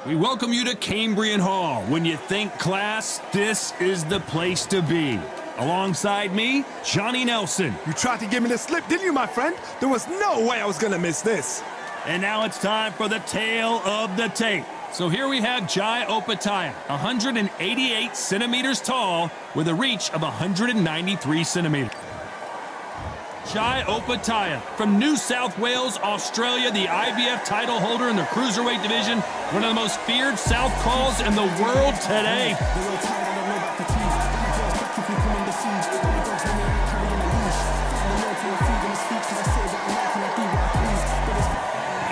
We welcome you to Cambrian Hall. When you think class, this is the place to be. Alongside me, Johnny Nelson. You tried to give me the slip, didn't you, my friend? There was no way I was gonna miss this. And now it's time for the tale of the tape. So here we have Jai Opetaia, 188 centimeters tall with a reach of 193 centimeters. Jai Opetaia from New South Wales, Australia, the IBF title holder in the cruiserweight division, one of the most feared southpaws in the world today.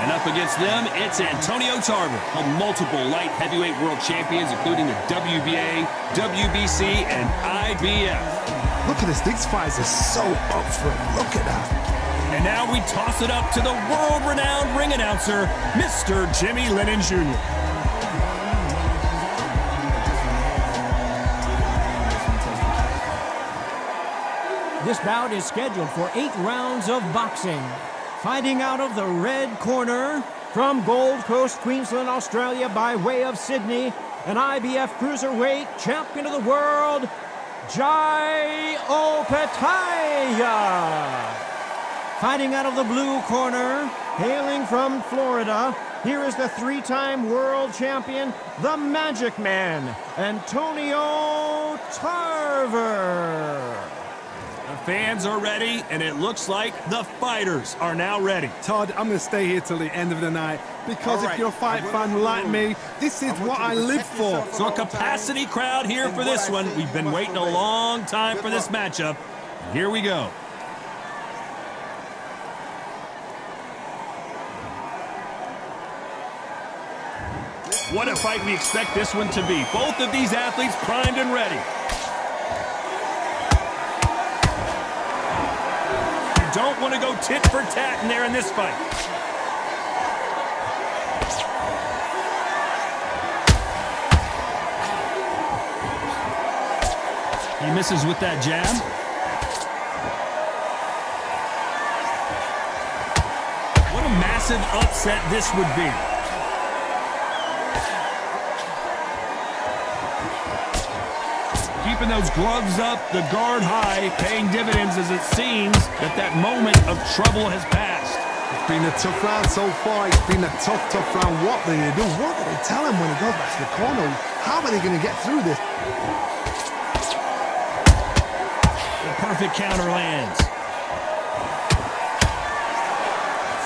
And up against them, it's Antonio Tarver, held multiple light heavyweight world champions, including the WBA, WBC, and IBF. Look at this, these fighters are so up for it. Look at that. And now we toss it up to the world-renowned ring announcer, Mr. Jimmy Lennon Jr. This bout is scheduled for 8 rounds of boxing. Fighting out of the red corner, from Gold Coast, Queensland, Australia, by way of Sydney, an IBF cruiserweight champion of the world, Jai Opetaia. Fighting out of the blue corner, hailing from Florida, here is the 3-time world champion, the Magic Man, Antonio Tarver. The fans are ready, and it looks like the fighters are now ready. Todd, I'm going to stay here till the end of the night because if you're a fight fan like me, this is what I live for. So a capacity crowd here for this one. We've been waiting a long time for this matchup. Here we go. What a fight we expect this one to be. Both of these athletes primed and ready. Don't want to go tit for tat in there in this fight. He misses with that jab. What a massive upset this would be. Keeping those gloves up, the guard high, paying dividends as it seems that moment of trouble has passed. It's been a tough round so far. It's been a tough round. What do they do? What do they tell him when he goes back to the corner? How are they going to get through this? The perfect counter lands.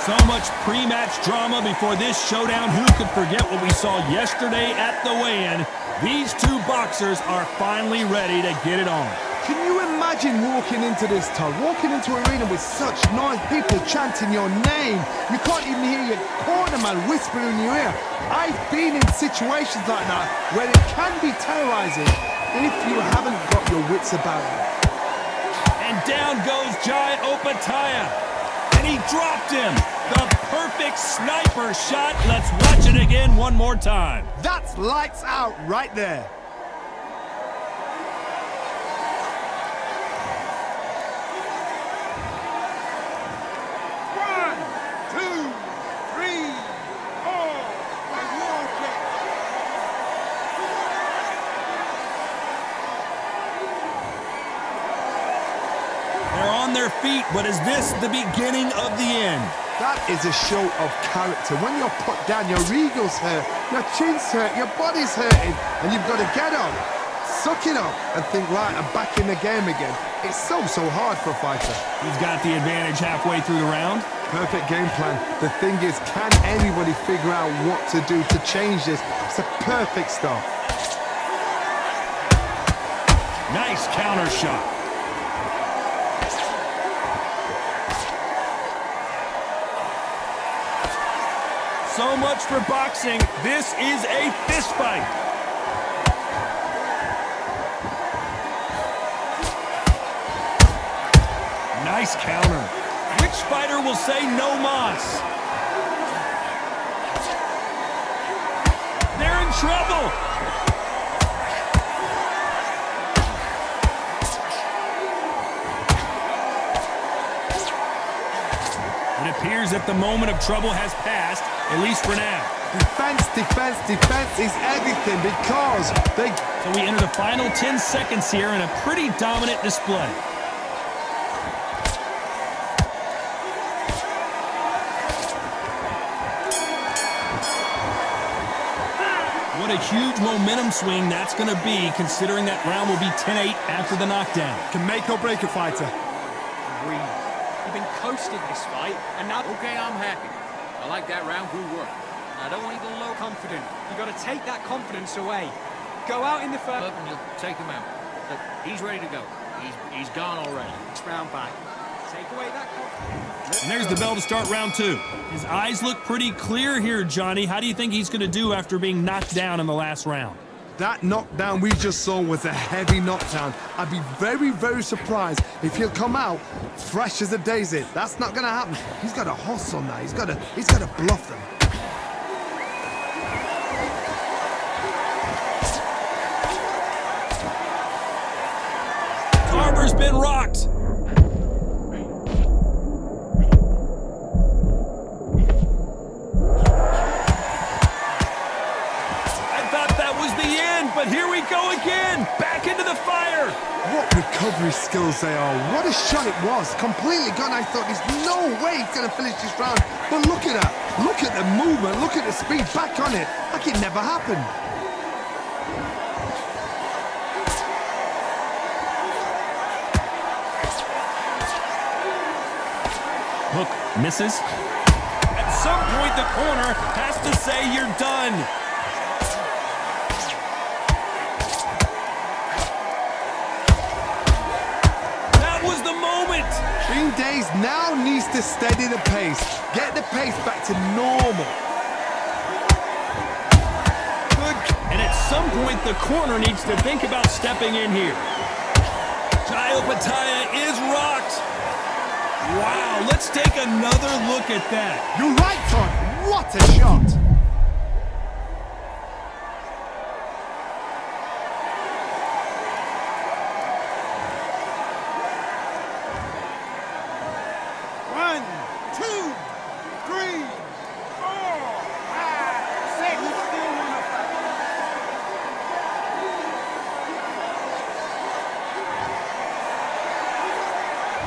So much pre-match drama before this showdown. Who could forget what we saw yesterday at the weigh-in? These two boxers are finally ready to get it on. Can you imagine walking into this, Todd? Walking into an arena with such noise, people chanting your name. You can't even hear your corner man whispering in your ear. I've been in situations like that where it can be terrorizing if you haven't got your wits about you. And down goes Jai Opetaia. And he dropped him. The perfect sniper shot. Let's watch it again one more time. That's lights out right there. One, two, three, four. They're on their feet, but is this the beginning of the end? That is a show of character. When you're put down, your ego's hurt, your chin's hurt, your body's hurting, and you've got to get up, suck it up, and think, right, I'm back in the game again. It's so hard for a fighter. He's got the advantage halfway through the round. Perfect game plan. The thing is, can anybody figure out what to do to change this? It's a perfect start. Nice counter shot. So much for boxing. This is a fist fight. Nice counter. Which fighter will say no mas? They're in trouble. It appears that the moment of trouble has passed, at least for now. Defense, defense, defense is everything because they... So we enter the final 10 seconds here in a pretty dominant display. What a huge momentum swing that's going to be, considering that round will be 10-8 after the knockdown. Can make or break a fighter. You've been coasting this fight, and now... Okay, I'm happy. I like that round. Good work. I don't want you to look confident. You got to take that confidence away. Go out in the first... Look, and you'll take him out. Look, he's ready to go. He's gone already. Next round back. Take away that confidence. And there's the bell to start round 2. His eyes look pretty clear here, Johnny. How do you think he's going to do after being knocked down in the last round? That knockdown we just saw was a heavy knockdown. I'd be very, very surprised if he'll come out fresh as a daisy. That's not going to happen. He's got a horse on that. He's got to bluff them. Tarver's been rocked. But here we go again, back into the fire. What recovery skills they are. What a shot it was. Completely gone. I thought there's no way he's going to finish this round. But look at that. Look at the movement. Look at the speed. Back on it. Like it never happened. Hook misses. At some point, the corner has to say you're done. Green Days now needs to steady the pace. Get the pace back to normal. Good. And at some point, the corner needs to think about stepping in here. Opetaia is rocked. Wow, let's take another look at that. You're right, Todd. What a shot.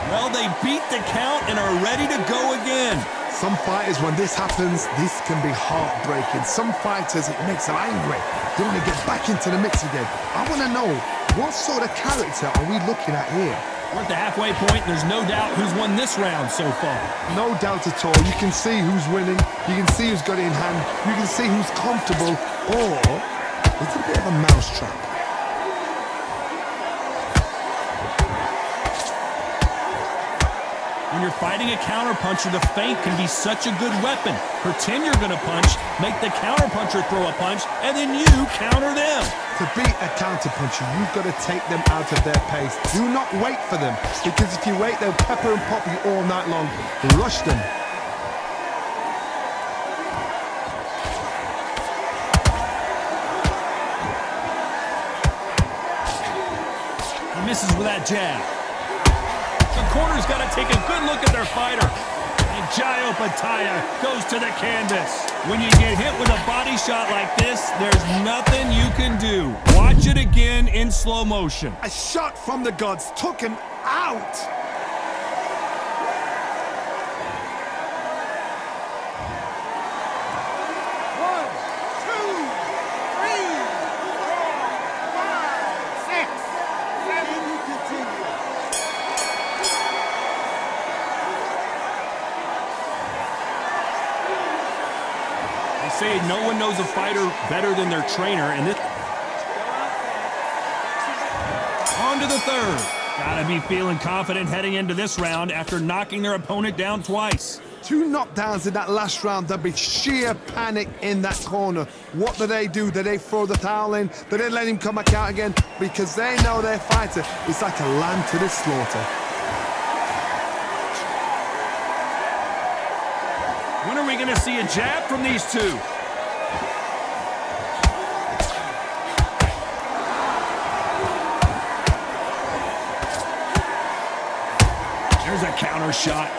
Well, they beat the count and are ready to go again. Some fighters, when this happens, this can be heartbreaking. Some fighters, it makes them angry. They want to get back into the mix again. I want to know, what sort of character are we looking at here? We're at the halfway point, and there's no doubt who's won this round so far. No doubt at all. You can see who's winning. You can see who's got it in hand. You can see who's comfortable. Or it's a bit of a mousetrap. When you're fighting a counterpuncher, the feint can be such a good weapon. Pretend you're going to punch, make the counterpuncher throw a punch, and then you counter them. To beat a counterpuncher, you've got to take them out of their pace. Do not wait for them, because if you wait, they'll pepper and pop you all night long. Rush them. He misses with that jab. The corner's got to take a good look at their fighter. And Opetaia goes to the canvas. When you get hit with a body shot like this, there's nothing you can do. Watch it again in slow motion. A shot from the gods took him out. Say no one knows a fighter better than their trainer, and this on to the third. Gotta be feeling confident heading into this round after knocking their opponent down twice. 2 knockdowns in that last round. There'll be sheer panic in that corner. What do? Do they throw the towel in? Do they let him come back out again? Because they know their fighter is like a lamb to the slaughter. When are we going to see a jab from these two? There's a counter shot.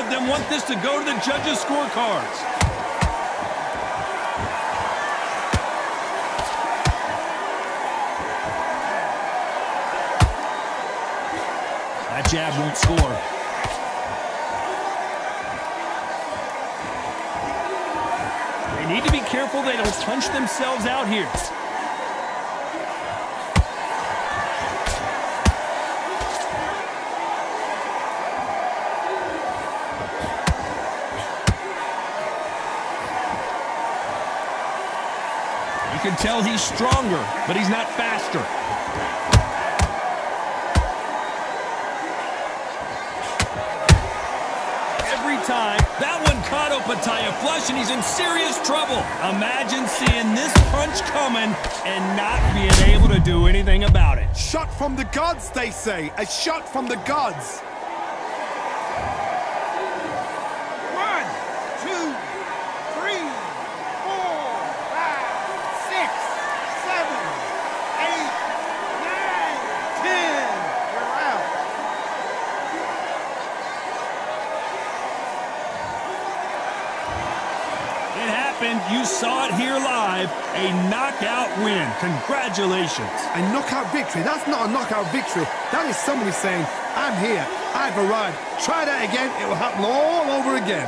of them want this to go to the judges' scorecards. That jab won't score. They need to be careful they don't punch themselves out here. You can tell he's stronger, but he's not faster. Every time, that one caught Opetaia flush, and he's in serious trouble. Imagine seeing this punch coming and not being able to do anything about it. Shot from the gods, they say. A shot from the gods. 1, 2, 3, 4, 5, 6, 7, 8, 9, 10. We're out. It happened. You saw it here live. A knockout win. Congratulations. A knockout victory. That's not a knockout victory. That is somebody saying, I'm here. I've arrived. Try that again. It will happen all over again.